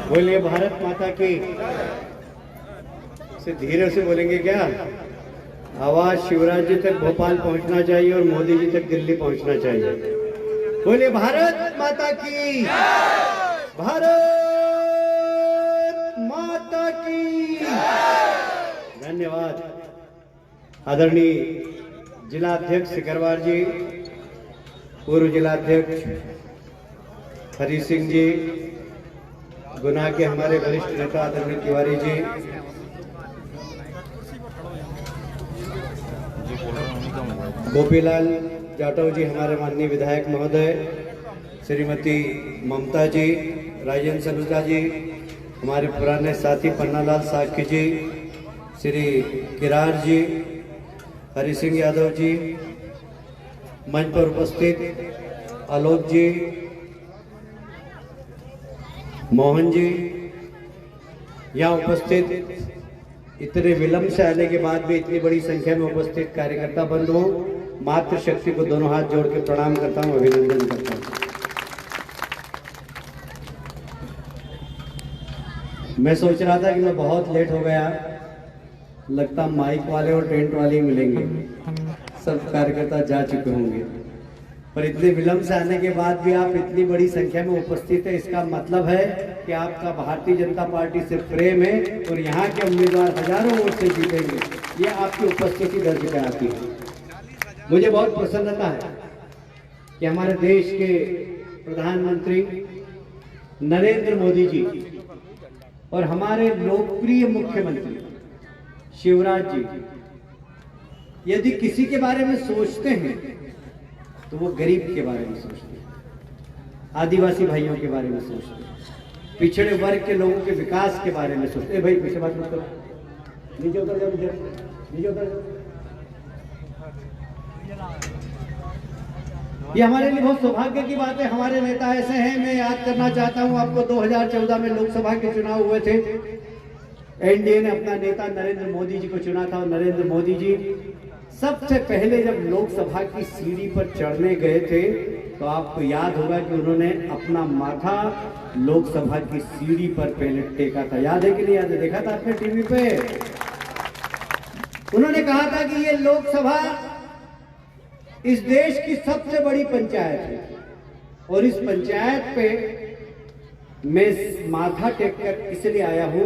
बोलिए भारत माता की। से धीरे से बोलेंगे क्या? आवाज शिवराज जी तक भोपाल पहुंचना चाहिए और मोदी जी तक दिल्ली पहुंचना चाहिए। बोलिए भारत माता की, भारत माता की। धन्यवाद। आदरणीय जिलाध्यक्ष सिकरवार जी, पूर्व जिलाध्यक्ष हरि सिंह जी, गुना के हमारे वरिष्ठ नेता आदरणीय तिवारी जी, गोपीलाल जाटव जी, हमारे माननीय विधायक महोदय, श्रीमती ममता जी, राजेंद्र सलूजा जी, हमारे पुराने साथी पन्नालाल साखी जी, श्री किरार जी, हरि सिंह यादव जी, मंच पर उपस्थित आलोक जी, मोहन जी, यहाँ उपस्थित इतने विलंब से आने के बाद भी इतनी बड़ी संख्या में उपस्थित कार्यकर्ता बंधुओं, मातृशक्ति को दोनों हाथ जोड़ के प्रणाम करता हूँ, अभिनंदन करता हूँ। मैं सोच रहा था कि मैं बहुत लेट हो गया, लगता माइक वाले और टेंट वाले ही मिलेंगे, सब कार्यकर्ता जा चुके होंगे, पर इतने विलंब से आने के बाद भी आप इतनी बड़ी संख्या में उपस्थित है, इसका मतलब है कि आपका भारतीय जनता पार्टी से प्रेम है और यहाँ के उम्मीदवार हजारों वोट से जीतेंगे, ये आपकी उपस्थिति दर्ज कराती है। मुझे बहुत प्रसन्नता है कि हमारे देश के प्रधानमंत्री नरेंद्र मोदी जी और हमारे लोकप्रिय मुख्यमंत्री शिवराज जी यदि किसी के बारे में सोचते हैं तो वो गरीब के बारे में सोचते हैं, आदिवासी भाइयों के बारे में सोचते हैं, पिछड़े वर्ग के लोगों के विकास के बारे में सोचते हैं। भाई पीछे बात मत करो, नीचे उतर जाओ, नीचे उतर जाओ। ये हमारे लिए बहुत सौभाग्य की बात है, हमारे नेता ऐसे हैं। मैं याद करना चाहता हूं आपको, 2014 में लोकसभा के चुनाव हुए थे, एनडीए ने अपना नेता नरेंद्र मोदी जी को चुना था और नरेंद्र मोदी जी सबसे पहले जब लोकसभा की सीढ़ी पर चढ़ने गए थे तो आपको याद होगा कि उन्होंने अपना माथा लोकसभा की सीढ़ी पर पहले टेका था। याद है कि नहीं याद है? देखा था आपने टीवी पे। उन्होंने कहा था कि ये लोकसभा इस देश की सबसे बड़ी पंचायत है और इस पंचायत पे मैं माथा टेक कर इसलिए आया हूं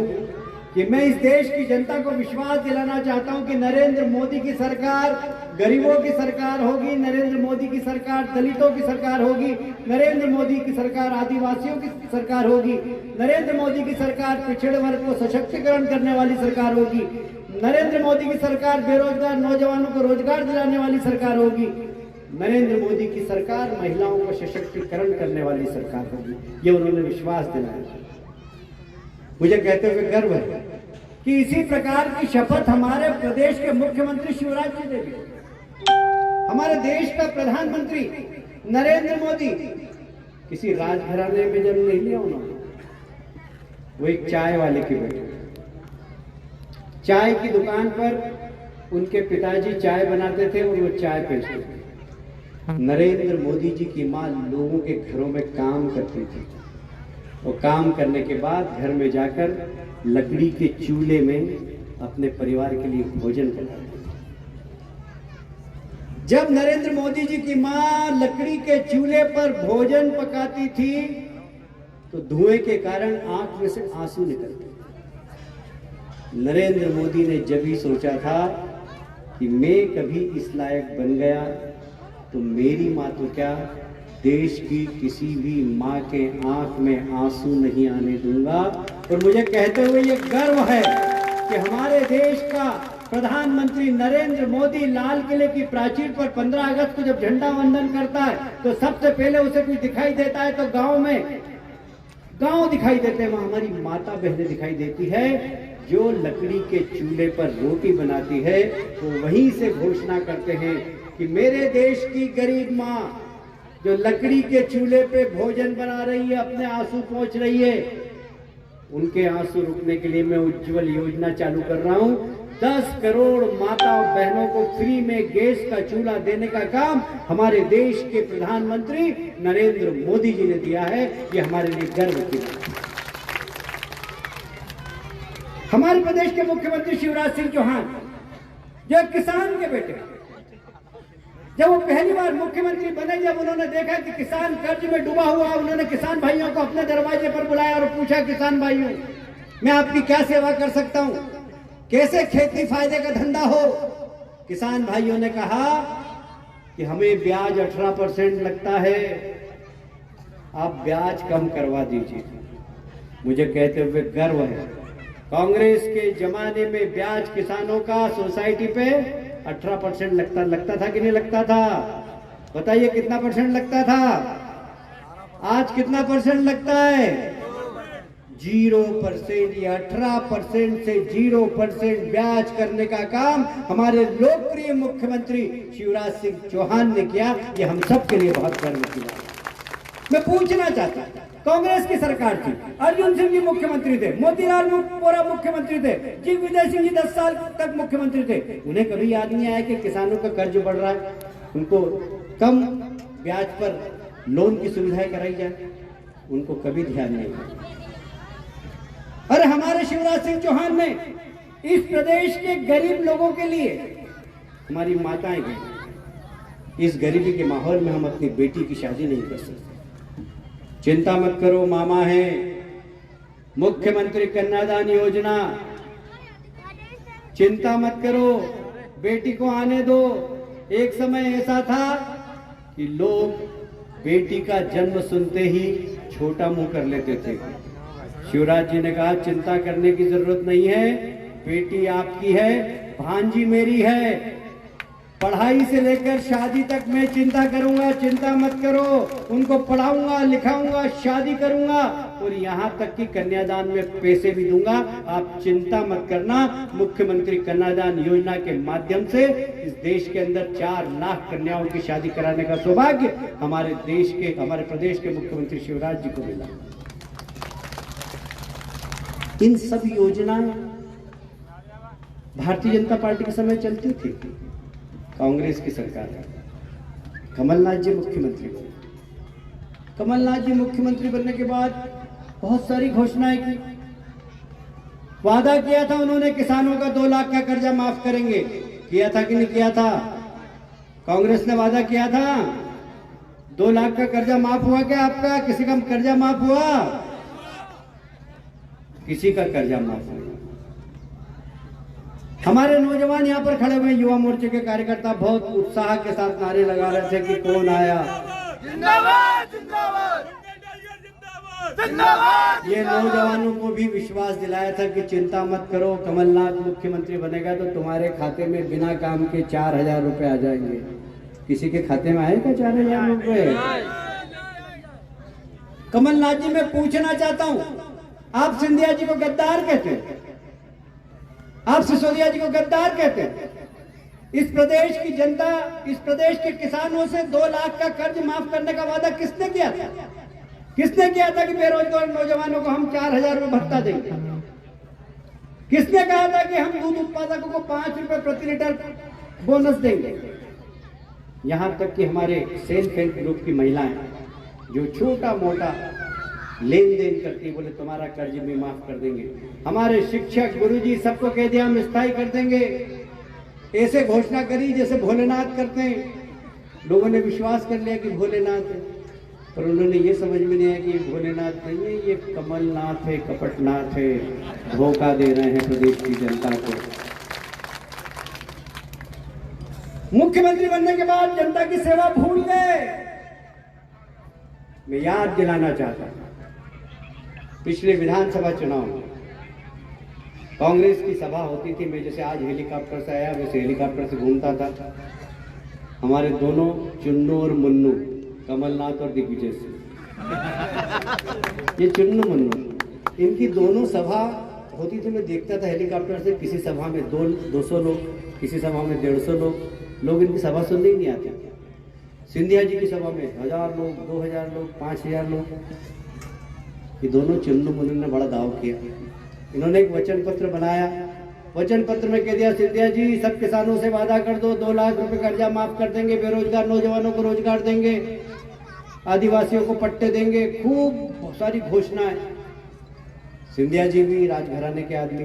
कि मैं इस देश की जनता को विश्वास दिलाना चाहता हूं कि नरेंद्र मोदी की सरकार गरीबों की सरकार होगी, नरेंद्र मोदी की सरकार दलितों की सरकार होगी, नरेंद्र मोदी की सरकार आदिवासियों की सरकार होगी, नरेंद्र मोदी की सरकार पिछड़े वर्ग को सशक्तिकरण करने वाली सरकार होगी, नरेंद्र मोदी की सरकार बेरोजगार नौजवानों को रोजगार दिलाने वाली सरकार होगी, नरेंद्र मोदी की सरकार महिलाओं को सशक्तिकरण करने वाली सरकार होगी। ये उन्होंने विश्वास दिलाया। मुझे कहते हुए गर्व है कि इसी प्रकार की शपथ हमारे प्रदेश के मुख्यमंत्री शिवराज जी ने ली। हमारे देश का प्रधानमंत्री नरेंद्र मोदी किसी राजघराने में जन्म नहीं लिया उन्होंने, वो एक चाय वाले की बेटे, चाय की दुकान पर उनके पिताजी चाय बनाते थे और वो चाय बेचते थे। नरेंद्र मोदी जी की मां लोगों के घरों में काम करती थी, वो काम करने के बाद घर में जाकर लकड़ी के चूल्हे में अपने परिवार के लिए भोजन बनाते थे। जब नरेंद्र मोदी जी की मां लकड़ी के चूल्हे पर भोजन पकाती थी तो धुएं के कारण आंख में से आंसू निकलते थे। नरेंद्र मोदी ने जब ही सोचा था कि मैं कभी इस लायक बन गया तो मेरी मां तो क्या, देश की किसी भी मां के आंख में आंसू नहीं आने दूंगा। और मुझे कहते हुए ये गर्व है कि हमारे देश का प्रधानमंत्री नरेंद्र मोदी लाल किले की प्राचीर पर 15 अगस्त को जब झंडा वंदन करता है तो सबसे पहले उसे कुछ दिखाई देता है तो गांव दिखाई देते हैं, वहां हमारी माता बहनें दिखाई देती है जो लकड़ी के चूल्हे पर रोटी बनाती है। तो वहीं से घोषणा करते हैं कि मेरे देश की गरीब मां जो लकड़ी के चूल्हे पे भोजन बना रही है, अपने आंसू पोंछ रही है, उनके आंसू रुकने के लिए मैं उज्जवल योजना चालू कर रहा हूं। 10 करोड़ माता और बहनों को फ्री में गैस का चूल्हा देने का काम हमारे देश के प्रधानमंत्री नरेंद्र मोदी जी ने दिया है। ये हमारे लिए गर्व की बात है। हमारे प्रदेश के मुख्यमंत्री शिवराज सिंह चौहान जो एक किसान के बेटे, जब वो पहली बार मुख्यमंत्री बने, जब उन्होंने देखा कि किसान कर्ज में डूबा हुआ, उन्होंने किसान भाइयों को अपने दरवाजे पर बुलाया और पूछा, किसान भाइयों मैं आपकी क्या सेवा कर सकता हूं, कैसे खेती फायदे का धंधा हो। किसान भाइयों ने कहा कि हमें ब्याज 18% लगता है, आप ब्याज कम करवा दीजिए। मुझे कहते हुए गर्व है, कांग्रेस के जमाने में ब्याज किसानों का सोसाइटी पे 18% लगता था कि नहीं लगता था? बताइए कितना परसेंट लगता था? आज कितना परसेंट लगता है? 0%। या 18% से 0% ब्याज करने का काम हमारे लोकप्रिय मुख्यमंत्री शिवराज सिंह चौहान ने किया। ये हम सब के लिए बहुत गर्व की बात है। मैं पूछना चाहता हूं, कांग्रेस की सरकार थी, अर्जुन सिंह जी मुख्यमंत्री थे, मोतीलाल वोरा मुख्यमंत्री थे, दिग्विजय सिंह जी 10 साल तक मुख्यमंत्री थे। उन्हें कभी याद नहीं आया कि किसानों का कर्ज बढ़ रहा है, उनको कम ब्याज पर लोन की सुविधाएं कराई जाए? उनको कभी ध्यान नहीं आया। अरे हमारे शिवराज सिंह चौहान ने इस प्रदेश के गरीब लोगों के लिए, हमारी माताएं गई, इस गरीबी के माहौल में हम अपनी बेटी की शादी नहीं कर सकते। चिंता मत करो, मामा है, मुख्यमंत्री कन्यादान योजना, चिंता मत करो, बेटी को आने दो। एक समय ऐसा था कि लोग बेटी का जन्म सुनते ही छोटा मुंह कर लेते थे। शिवराज जी ने कहा चिंता करने की जरूरत नहीं है, बेटी आपकी है, भांजी मेरी है, पढ़ाई से लेकर शादी तक मैं चिंता करूंगा, चिंता मत करो, उनको पढ़ाऊंगा, लिखाऊंगा, शादी करूंगा और यहां तक कि कन्यादान में पैसे भी दूंगा। आप चिंता मत करना। मुख्यमंत्री कन्यादान योजना के माध्यम से इस देश के अंदर 4 लाख कन्याओं की शादी कराने का सौभाग्य हमारे प्रदेश के मुख्यमंत्री शिवराज जी को मिला। इन सब योजनाएं भारतीय जनता पार्टी के समय चलती थी। कांग्रेस की सरकार है, कमलनाथ जी मुख्यमंत्री बने। कमलनाथ जी मुख्यमंत्री बनने के बाद बहुत सारी घोषणाएं की, वादा किया था उन्होंने किसानों का 2 लाख का कर्जा माफ करेंगे। किया था कि नहीं किया था? कांग्रेस ने वादा किया था। 2 लाख का कर्जा माफ हुआ क्या आपका? किसी का कर्जा माफ हुआ? किसी का कर्जा माफ हुआ? हमारे नौजवान यहाँ पर खड़े हुए युवा मोर्चे के कार्यकर्ता बहुत उत्साह के साथ नारे लगा रहे थे कि कौन आया, जिंदाबाद जिंदाबाद जिंदाबाद। ये नौजवानों को भी विश्वास दिलाया था कि चिंता मत करो, कमलनाथ मुख्यमंत्री बनेगा तो तुम्हारे खाते में बिना काम के 4000 रुपए आ जाएंगे। किसी के खाते में आएगा 4000 रुपए? कमलनाथ जी मैं पूछना चाहता हूं, आप सिंधिया जी को गद्दार कहते हैं, आप सिसोदिया जी को गद्दार कहते हैं। इस प्रदेश की जनता, इस प्रदेश के किसानों से 2 लाख का कर्ज माफ करने का वादा किसने किया था? किसने किया था कि बेरोजगार नौजवानों को हम 4000 रुपए भत्ता देंगे? किसने कहा था कि हम दूध उत्पादकों को 5 रुपए प्रति लीटर बोनस देंगे? यहां तक कि हमारे सेल्फ हेल्प ग्रुप की महिलाएं जो छोटा मोटा लेन देन करती, बोले तुम्हारा कर्ज भी माफ कर देंगे। हमारे शिक्षक गुरुजी सबको कह दिया हम स्थायी कर देंगे। ऐसे घोषणा करी जैसे भोलेनाथ करते हैं। लोगों ने विश्वास कर लिया कि भोलेनाथ है, पर उन्होंने ये समझ में नहीं आया कि ये भोलेनाथ नहीं है, ये कमलनाथ है, कपटनाथ है, धोखा दे रहे हैं प्रदेश की जनता को। मुख्यमंत्री बनने के बाद जनता की सेवा भूल गए। मैं याद दिलाना चाहता हूं, पिछले विधानसभा चुनाव में कांग्रेस की सभा होती थी। मैं जैसे आज हेलीकॉप्टर से आया वैसे हेलीकॉप्टर से घूमता था। हमारे दोनों चुन्नू और मुन्नू, कमलनाथ और दिग्विजय सिंह, ये चुन्नू मुन्नू, इनकी दोनों सभा होती थी। मैं देखता था हेलीकॉप्टर से, किसी सभा में 200 लोग, किसी सभा में 150 लोग इनकी सभा सुनने ही नहीं आते। सिंधिया जी की सभा में 1000 लोग, 2000 लोग, 5000 लोग। ये दोनों चुन्नू मुन्नू ने बड़ा दाव किया। इन्होंने एक वचन पत्र बनाया, वचन पत्र में कह दिया सिंधिया जी सब किसानों से वादा कर दो, 2 लाख रुपए कर्जा माफ कर देंगे, बेरोजगार नौजवानों को रोजगार देंगे, आदिवासियों को पट्टे देंगे, खूब सारी घोषणाएं। सिंधिया जी भी राजघराने के आदमी,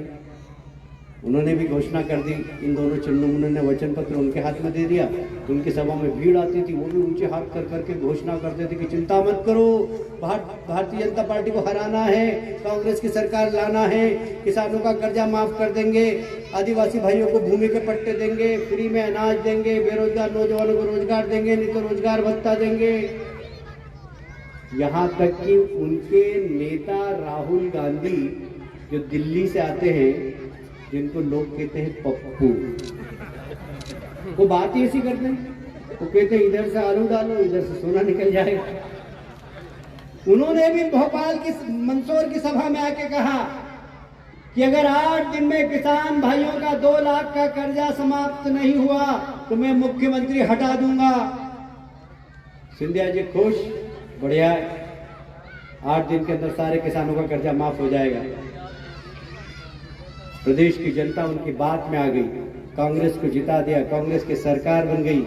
उन्होंने भी घोषणा कर दी। इन दोनों चुन्नू मुन्नू ने वचन पत्र उनके हाथ में दे दिया। उनकी सभा में भीड़ आती थी, वो भी ऊंचे हाथ कर करके घोषणा करते थे कि चिंता मत करो, भारतीय जनता पार्टी को हराना है, कांग्रेस की सरकार लाना है, किसानों का कर्जा माफ कर देंगे, आदिवासी भाइयों को भूमि के पट्टे देंगे, फ्री में अनाज देंगे, बेरोजगार नौजवानों को रोजगार देंगे, नहीं तो रोजगार भत्ता देंगे। यहाँ तक कि उनके नेता राहुल गांधी जो दिल्ली से आते हैं, जिनको लोग कहते हैं पप्पू, वो बात ही ऐसी करते हैं। वो कहते हैं इधर से आलू डालो, इधर से सोना निकल जाएगा। उन्होंने भी भोपाल की मंदसौर की सभा में आके कहा कि अगर 8 दिन में किसान भाइयों का 2 लाख का कर्जा समाप्त नहीं हुआ तो मैं मुख्यमंत्री हटा दूंगा। सिंधिया जी खुश, बढ़िया है, 8 दिन के अंदर सारे किसानों का कर्जा माफ हो जाएगा। प्रदेश की जनता उनकी बात में आ गई, कांग्रेस को जिता दिया, कांग्रेस की सरकार बन गई,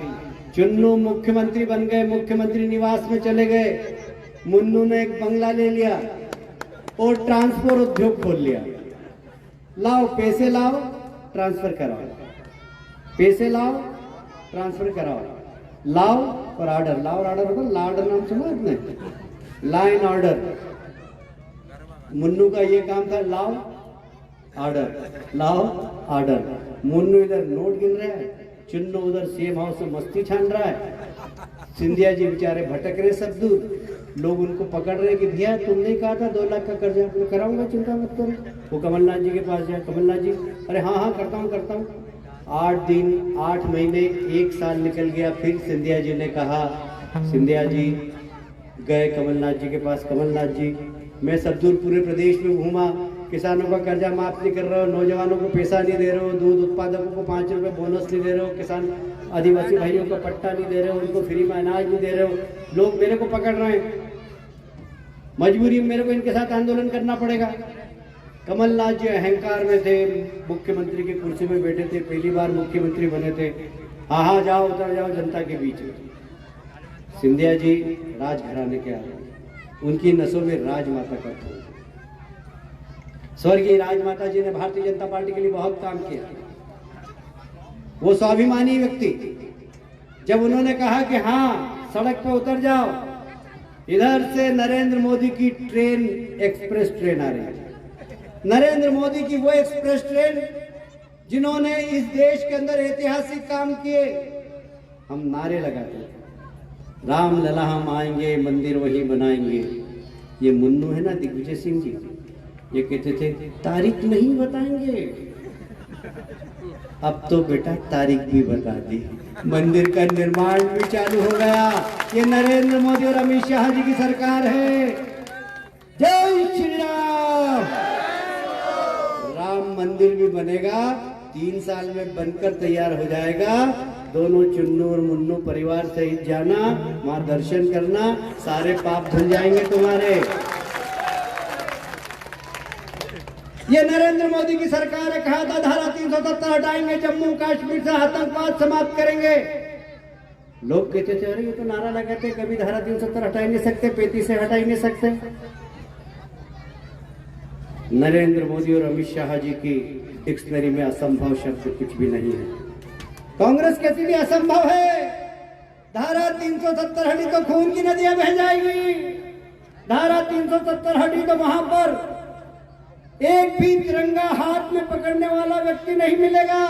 चुन्नू मुख्यमंत्री बन गए, मुख्यमंत्री निवास में चले गए। मुन्नू ने एक बंगला ले लिया और ट्रांसपोर्ट उद्योग खोल लिया। लाओ पैसे लाओ, ट्रांसफर कराओ, पैसे लाओ, ट्रांसफर कराओ, लाओ और ऑर्डर, लाओ और ऑर्डर होगा, लार्डर नाम सुना आपने, लाइन ऑर्डर। मुन्नू का ये काम था, लाओ ऑर्डर, लाओ ऑर्डर। मुन्नू इधर नोट गिन रहा है, चुन्नू उधर सेम हाउस से मस्ती छान रहा है। सिंधिया जी बेचारे भटक रहे सब दूर, लोग उनको पकड़ रहे कि भैया तुमने कहा था 2 लाख का कर्जा, मैं कराऊंगा, चिंता मत करो। वो कमलनाथ जी के पास जाए, कमलनाथ जी अरे हाँ हाँ करता हूँ। 8 दिन, 8 महीने, 1 साल निकल गया। फिर सिंधिया जी ने कहा, सिंधिया जी गए कमलनाथ जी के पास, कमलनाथ जी मैं सब दूर पूरे प्रदेश में घूमा, किसानों का कर्जा माफ नहीं कर रहे हो, नौजवानों को पैसा नहीं दे रहे हो, दूध उत्पादकों को 5 रुपए बोनस नहीं दे रहे हो, किसान आदिवासी भाइयों को पट्टा नहीं दे रहे हो, उनको फ्री में अनाज नहीं दे रहे हो, लोग मेरे को पकड़ रहे हैं, मजबूरी में मेरे को इनके साथ आंदोलन करना पड़ेगा। कमलनाथ जी अहंकार में थे, मुख्यमंत्री की कुर्सी में बैठे थे, पहली बार मुख्यमंत्री बने थे। हाँ जाओ, उतर जाओ जनता के बीच में। सिंधिया जी राजघराने के आ रहे, उनकी नसों में राजमाता का खून। स्वर्गीय राजमाता जी ने भारतीय जनता पार्टी के लिए बहुत काम किया। वो स्वाभिमानी व्यक्ति, जब उन्होंने कहा कि हाँ सड़क पे उतर जाओ, इधर से नरेंद्र मोदी की ट्रेन, एक्सप्रेस ट्रेन आ रही है, नरेंद्र मोदी की वो एक्सप्रेस ट्रेन जिन्होंने इस देश के अंदर ऐतिहासिक काम किए। हम नारे लगाते हैं, राम लला हम आएंगे, मंदिर वही बनाएंगे। ये मुन्नू है ना, दिग्विजय सिंह जी, ये कहते थे तारीख नहीं बताएंगे। अब तो बेटा तारीख भी बता दी, मंदिर का निर्माण भी चालू हो गया। ये नरेंद्र मोदी और अमित शाह जी की सरकार है। जय श्री राम। राम मंदिर भी बनेगा, 3 साल में बनकर तैयार हो जाएगा। दोनों चुन्नू और मुन्नू परिवार सहित जाना, वहां दर्शन करना, सारे पाप धुल जाएंगे तुम्हारे। ये नरेंद्र मोदी की सरकार ने कहा था धारा 370 हटाएंगे, जम्मू कश्मीर से आतंकवाद समाप्त करेंगे। लोग कहते थे अरे ये तो नारा लगाते, कभी धारा 370 हटा ही नहीं सकते, 35 से हटा ही नहीं सकते। नरेंद्र मोदी और अमित शाह जी की डिक्शनरी में असंभव शब्द कुछ भी नहीं है। कांग्रेस कहती थी असंभव है, धारा 370 हटी तो खून की नदियां बह जाएगी, धारा 370 हटी तो वहां पर एक भी तिरंगा हाथ में पकड़ने वाला व्यक्ति नहीं मिलेगा।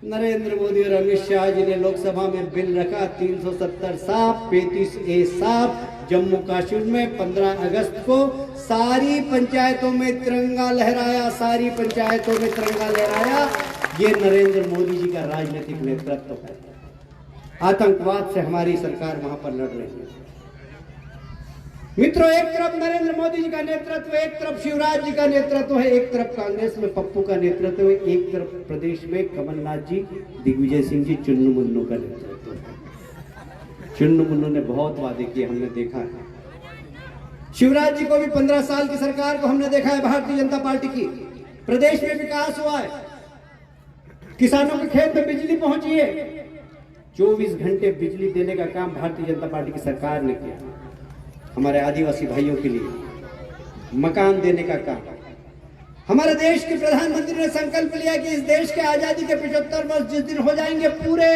नरेंद्र मोदी और अमित शाह जी ने लोकसभा में बिल रखा 370 साफ, 35A साफ। जम्मू कश्मीर में 15 अगस्त को सारी पंचायतों में तिरंगा लहराया, सारी पंचायतों में तिरंगा लहराया। ये नरेंद्र मोदी जी का राजनीतिक नेतृत्व है। आतंकवाद से हमारी सरकार वहां पर लड़ रही है। मित्रों, एक तरफ नरेंद्र मोदी जी का नेतृत्व, एक तरफ शिवराज जी का नेतृत्व है, एक तरफ कांग्रेस में पप्पू का नेतृत्व है, एक तरफ प्रदेश में कमलनाथ जी, दिग्विजय सिंह जी, चुन्नू मुन्नू का नेतृत्व है। चुन्नू मुन्नू ने बहुत वादे किए, हमने देखा है। शिवराज जी को भी 15 साल की सरकार को हमने देखा है, भारतीय जनता पार्टी की। प्रदेश में विकास हुआ है, किसानों के खेत में बिजली पहुंची है, 24 घंटे बिजली देने का काम भारतीय जनता पार्टी की सरकार ने किया। हमारे आदिवासी भाइयों के लिए मकान देने का काम, हमारे देश के प्रधानमंत्री ने संकल्प लिया कि इस देश के आजादी के 75 वर्ष जिस दिन हो जाएंगे पूरे,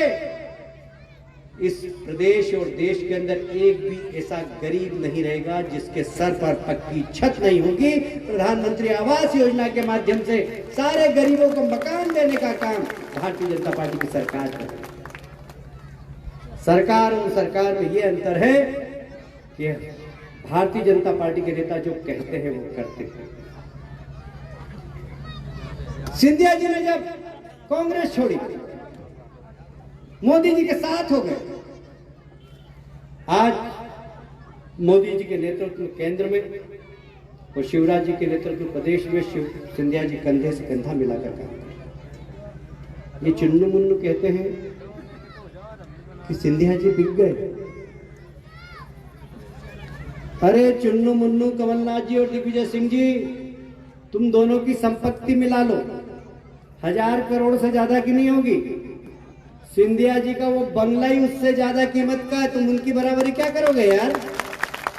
इस प्रदेश और देश के अंदर एक भी ऐसा गरीब नहीं रहेगा जिसके सर पर पक्की छत नहीं होगी। प्रधानमंत्री आवास योजना के माध्यम से सारे गरीबों को मकान देने का काम भारतीय जनता पार्टी की सरकार कर रही है। सरकार और सरकार में यह अंतर है कि भारतीय जनता पार्टी के नेता जो कहते हैं वो करते हैं। सिंधिया जी ने जब कांग्रेस छोड़ी, मोदी जी के साथ हो गए। आज मोदी जी के नेतृत्व में केंद्र में और शिवराज जी के नेतृत्व में प्रदेश में सिंधिया जी कंधे से कंधा मिलाकर काम कर रहे हैं। ये चुन्नू मुन्नू कहते हैं कि सिंधिया जी बिक गए। अरे चुन्नू मुन्नू, कमलनाथ जी और दिग्विजय सिंह जी, तुम दोनों की संपत्ति मिला लो, 1000 करोड़ से ज्यादा की नहीं होगी। सिंधिया जी का वो बंगला ही उससे ज्यादा कीमत का है, तुम उनकी बराबरी क्या करोगे यार?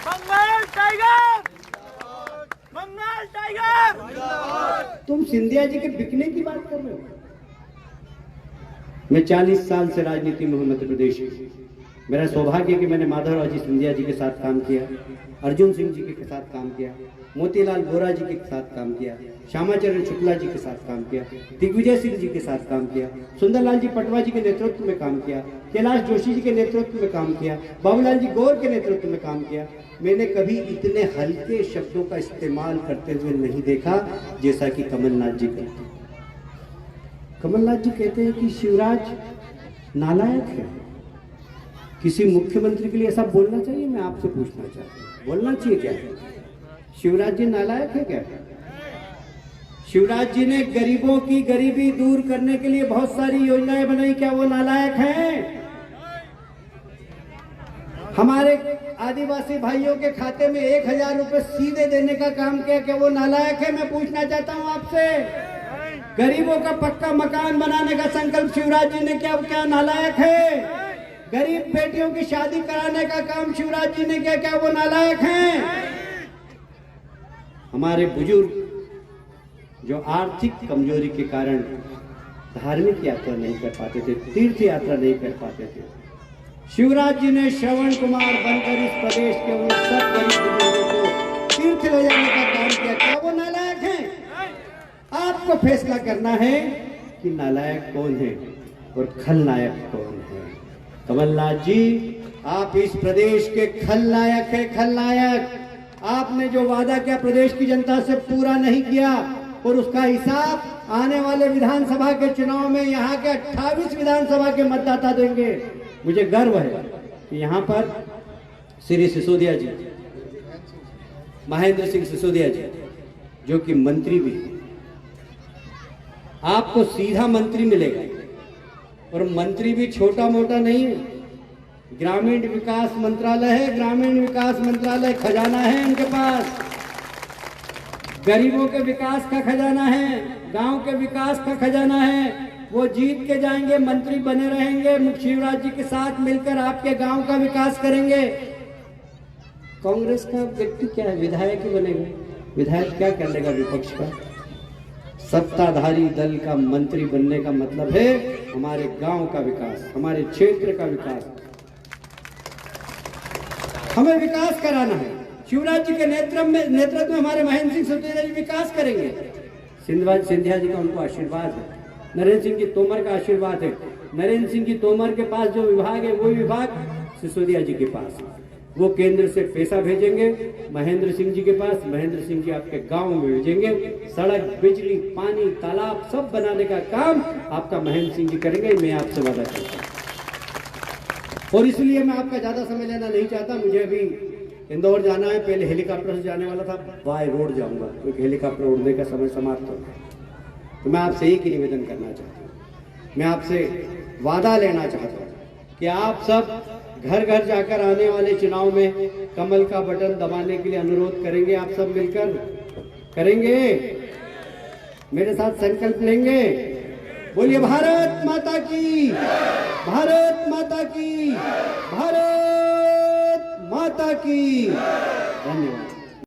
Bengal tiger, Bengal tiger. तुम सिंधिया जी के बिकने की बात कर रहे हो। मैं 40 साल से राजनीति में हूं मध्य प्रदेश की। मेरा सौभाग्य है कि मैंने माधवराव जी सिंधिया जी के साथ काम किया, अर्जुन सिंह जी के साथ काम किया, मोतीलाल वोरा जी के साथ काम किया, श्यामाचरण शुक्ला जी के साथ काम किया, दिग्विजय सिंह जी के साथ काम किया, सुंदरलाल जी पटवा जी के नेतृत्व में काम किया, कैलाश जोशी जी के नेतृत्व में काम किया, बाबूलाल जी गौर के नेतृत्व में काम किया। मैंने कभी इतने हल्के शब्दों का इस्तेमाल करते हुए नहीं देखा जैसा कि कमलनाथ जी करते। कमलनाथ जी कहते हैं कि शिवराज नालायक है। किसी मुख्यमंत्री के लिए ऐसा बोलना चाहिए? मैं आपसे पूछना चाहता हूँ, बोलना चाहिए क्या? शिवराज जी नालायक है क्या? शिवराज जी ने गरीबों की गरीबी दूर करने के लिए बहुत सारी योजनाएं बनाई, क्या वो नालायक हैं? हमारे आदिवासी भाइयों के खाते में 1000 रुपए सीधे देने का काम किया, क्या वो नालायक है? मैं पूछना चाहता हूं आपसे। गरीबों का पक्का मकान बनाने का संकल्प शिवराज जी ने किया, क्या नालायक है? गरीब बेटियों की शादी कराने का काम शिवराज जी ने किया, क्या वो नालायक हैं? हमारे बुजुर्ग जो आर्थिक कमजोरी के कारण धार्मिक यात्रा नहीं कर पाते थे, तीर्थ यात्रा नहीं कर पाते थे, शिवराज जी ने श्रवण कुमार बनकर इस प्रदेश के उन सब गरीब बुजुर्गों को तीर्थ ले जाने का काम किया, क्या वो नालायक हैं? आपको फैसला करना है कि नालायक कौन है और खलनायक कौन है। कमलनाथ जी, आप इस प्रदेश के खलनायक है, खलनायक। आपने जो वादा किया प्रदेश की जनता से पूरा नहीं किया और उसका हिसाब आने वाले विधानसभा के चुनाव में यहाँ के 28 विधानसभा के मतदाता देंगे। मुझे गर्व है कि यहाँ पर श्री सिसोदिया जी, महेंद्र सिंह सिसोदिया जी, जो कि मंत्री भी हैं, आपको सीधा मंत्री मिलेगा और मंत्री भी छोटा मोटा नहीं है। ग्रामीण विकास मंत्रालय है, ग्रामीण विकास मंत्रालय खजाना है उनके पास, गरीबों के विकास का खजाना है, गांव के विकास का खजाना है। वो जीत के जाएंगे, मंत्री बने रहेंगे, शिवराज जी के साथ मिलकर आपके गांव का विकास करेंगे। कांग्रेस का व्यक्ति क्या है? विधायक ही बनेगा। विधायक क्या कर लेगा विपक्ष का? सत्ताधारी दल का मंत्री बनने का मतलब है हमारे गांव का विकास, हमारे क्षेत्र का विकास। हमें विकास कराना है। शिवराज जी के नेतृत्व में हमारे महेंद्र सिंह सिसोदिया जी विकास करेंगे। सिंधिया जी का उनको आशीर्वाद है, नरेंद्र सिंह जी तोमर का आशीर्वाद है। नरेंद्र सिंह जी तोमर के पास जो विभाग है वो विभाग सिसोदिया जी के पास है। वो केंद्र से पैसा भेजेंगे महेंद्र सिंह जी के पास, महेंद्र सिंह जी आपके गांव में भेजेंगे। सड़क, बिजली, पानी, तालाब सब बनाने का काम आपका महेंद्र सिंह जी करेंगे, मैं आपसे वादा करता हूं। और इसलिए मैं आपका ज्यादा समय लेना नहीं चाहता। मुझे अभी इंदौर जाना है, पहले हेलीकॉप्टर से जाने वाला था, बाय रोड जाऊंगा क्योंकि हेलीकॉप्टर उड़ने का समय समाप्त हो गया। तो मैं आपसे एक ही निवेदन करना चाहता हूँ, मैं आपसे वादा लेना चाहता हूँ कि आप सब घर घर जाकर आने वाले चुनाव में कमल का बटन दबाने के लिए अनुरोध करेंगे। आप सब मिलकर करेंगे, मेरे साथ संकल्प लेंगे। बोलिए भारत माता की, भारत माता की, भारत माता की। धन्यवाद।